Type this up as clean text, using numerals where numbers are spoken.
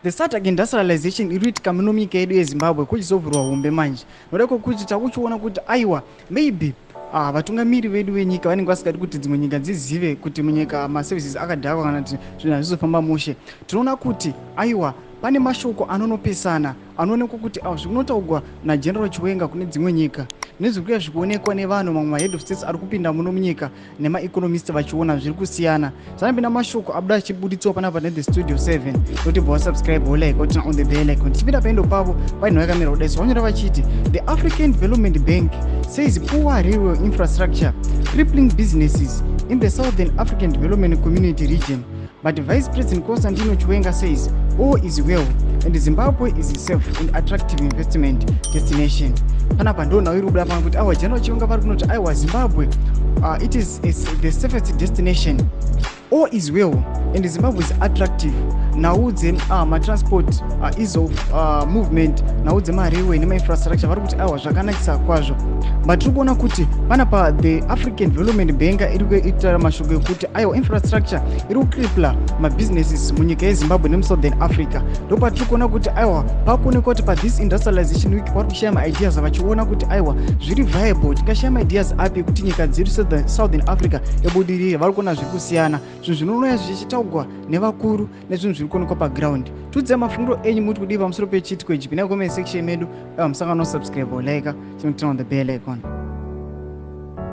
the SADC industrialization iriitika munyika yedu yeZimbabwe kuchizovhurwa hombe manje. Nodako kuti takuchiona kuti aiwa maybe vatungamiri vedu venyika vanenge vasingadi kuti dzimwe nyika dzizive kuti munyika maservices akadhakwa kana kuti zvinhu hazvizofamba mushe. Tinoona kuti aiwa pane mashoko anonopesana anoonekwa kuti zvinotaurwa naGeneral Chiwenga kune dzimwe nyika nezviri kuuya zvichionekwa nevanhu mamwe mahead of states ari kupinda muno munyika nemaeconomist vachiona zviri kusiyana. Zvanapinda mashoko abuda achibuditsiwa panapa neThe Studio 7 notibva wasubscribe wolike wotina on the bell icon. Tichipinda paendo pavo painhu yakamira kudai vanyora vachiti the African Development Bank says poor railway infrastructure crippling businesses in the Southern African Development Community region. But Vice President Constantino Chiwenga says all is well and Zimbabwe is a safe and attractive investment destination. Panapa ndo nawo irikubuda pano kuti awa General Chiwenga vari kunoti aiwa Zimbabwe it is the safest destination. All is well and Zimbabwe is attractive. Naudze matransport ease of movement naudze marailway nemainfrastructure vari kuti awa zvakanakisa kwazvo. But tiri kuona kuti panapa the African Development Bank iri kuita mashoko ekuti aiwa infrastructure iri kukripla mabusinesses munyika yeZimbabwe nemusouthern Africa. Ndopa tiri kuona kuti aiwa pakuonekwa kuti pathis industrialization week vari kushaya maideas vachiona kuti aiwa zviri viable tingashaya maideas api kuti nyika dziri southern Africa ebudirire. Vari kuona zviri kusiyana zvinhu zvinouya zvichitaurwa nevakuru nezvinhu zviri kuonekwa paground. Tudze mafungiro enyu muri kudii pamusoro pechitiko ichi. Pinai comment section medu musangano subscribe like chinotina on the bell icon.